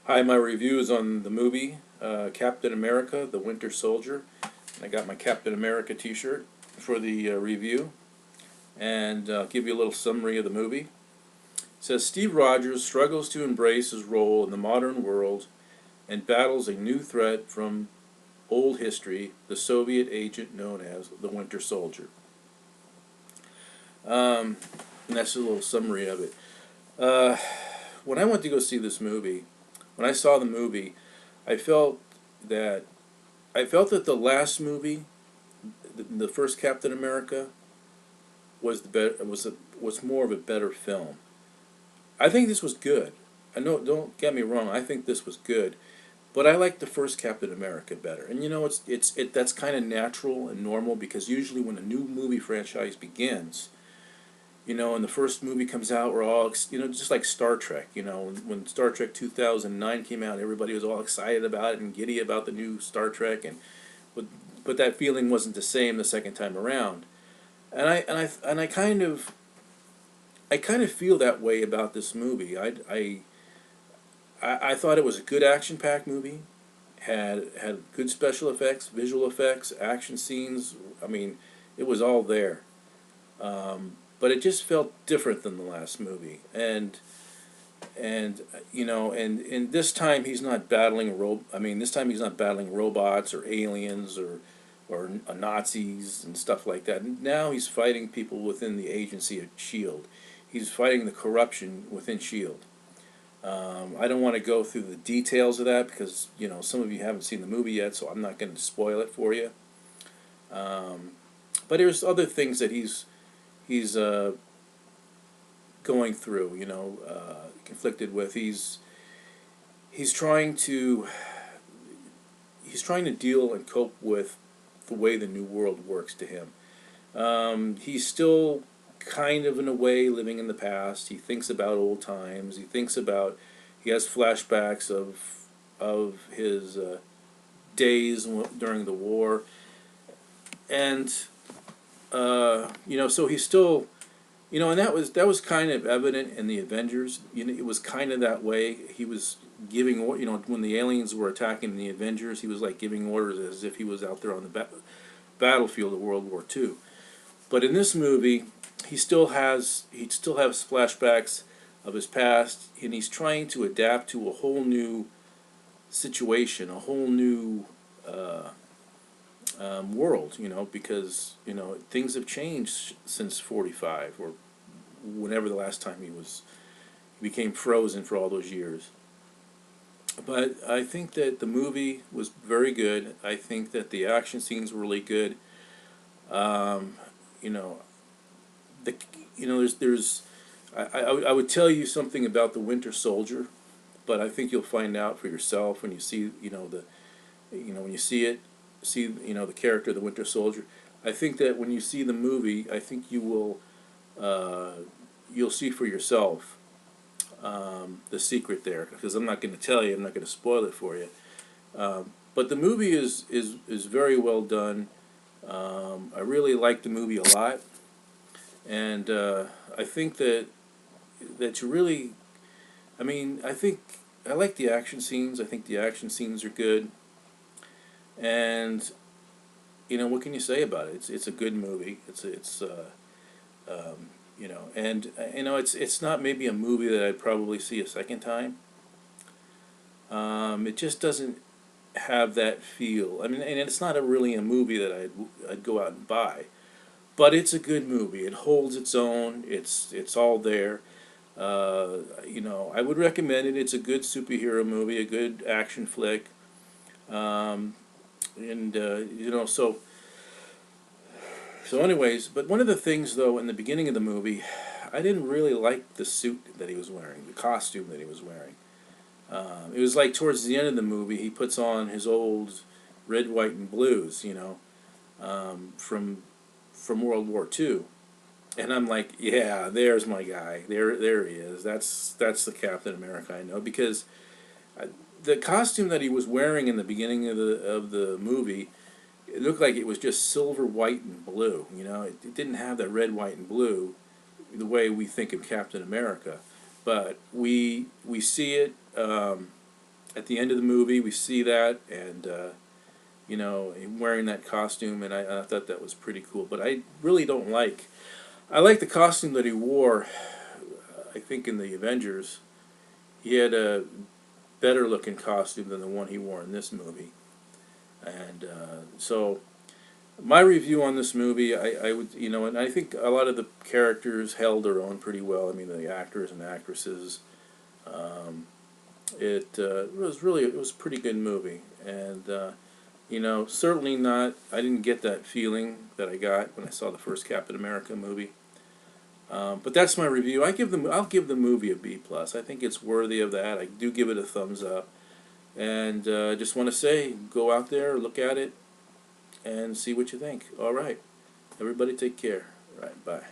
Hi, my review is on the movie Captain America, The Winter Soldier. I got my Captain America t-shirt for the review, and I'll give you a little summary of the movie. It says Steve Rogers struggles to embrace his role in the modern world and battles a new threat from old history, the Soviet agent known as the Winter Soldier. Um, and that's a little summary of it. Uh, when I went to go see this movie, when I saw the movie, I felt that the last movie, the first Captain America, was the better was more of a better film. I think this was good. I know, don't get me wrong. I think this was good, but I like the first Captain America better. And you know, that's kind of natural and normal because usually when a new movie franchise begins, you know, and the first movie comes out, we're all, you know, just like Star Trek. You know, when Star Trek 2009 came out, everybody was all excited about it and giddy about the new Star Trek, and but that feeling wasn't the same the second time around. And I kind of feel that way about this movie. I thought it was a good action-packed movie. Had good special effects, visual effects, action scenes. I mean, it was all there. But it just felt different than the last movie. And you know, and this time he's not battling I mean, this time he's not battling robots or aliens or Nazis and stuff like that. Now he's fighting people within the agency of Shield. He's fighting the corruption within Shield. I don't want to go through the details of that because you know some of you haven't seen the movie yet, so I'm not going to spoil it for you. Um, but there's other things that he's going through. You know, conflicted with. He's trying to deal and cope with the way the new world works to him. He's still kind of in a way living in the past. He thinks about old times. He has flashbacks of his days during the war, and you know, so he's still, you know, and that was kind of evident in the Avengers. You know, it was kind of that way. He was giving, you know, when the aliens were attacking the Avengers, he was like giving orders as if he was out there on the battlefield of World War II. But in this movie, he still has flashbacks of his past, and he's trying to adapt to a whole new situation, a whole new world. You know, because you know things have changed since '45 or whenever the last time he became frozen for all those years. But I think that the movie was very good. I think that the action scenes were really good. Um, you know, the you know there's I would tell you something about the Winter Soldier, but I think you'll find out for yourself when you see when you see you know the character of the Winter Soldier. I think that when you see the movie, I think uh, you'll see for yourself the secret there because I'm not going to tell you. I'm not going to spoil it for you. But the movie is very well done. I really like the movie a lot, and I think that you really, I mean, I think I like the action scenes. I think the action scenes are good, and you know what can you say about it? It's a good movie. You know, and you know it's not maybe a movie that I'd probably see a second time. It just doesn't have that feel. I mean, and it's not really a movie that I'd go out and buy, but it's a good movie. It holds its own. It's all there. You know, I would recommend it. It's a good superhero movie, a good action flick, um, and you know, so anyways. But one of the things, though, in the beginning of the movie, I didn't really like the suit that he was wearing, the costume that he was wearing. It was like towards the end of the movie, he puts on his old red, white, and blues, you know, from World War II. And I'm like, yeah, there's my guy. There he is. That's the Captain America I know because I, the costume that he was wearing in the beginning of the movie, it looked like it was just silver, white, and blue. You know, it didn't have that red, white, and blue the way we think of Captain America. But we see it. at the end of the movie, we see that, and you know, him wearing that costume, and I thought that was pretty cool. But I really don't like. I like the costume that he wore. I think in the Avengers, he had a better looking costume than the one he wore in this movie. And so my review on this movie, I would, you know, and I think a lot of the characters held their own pretty well. I mean, the actors and actresses. It was really, it was a pretty good movie, and you know, certainly not. I didn't get that feeling that I got when I saw the first Captain America movie. But that's my review. I'll give the movie a B plus. I think it's worthy of that. I do give it a thumbs up, and I just want to say, go out there, look at it, and see what you think. All right, everybody, take care. All right, bye.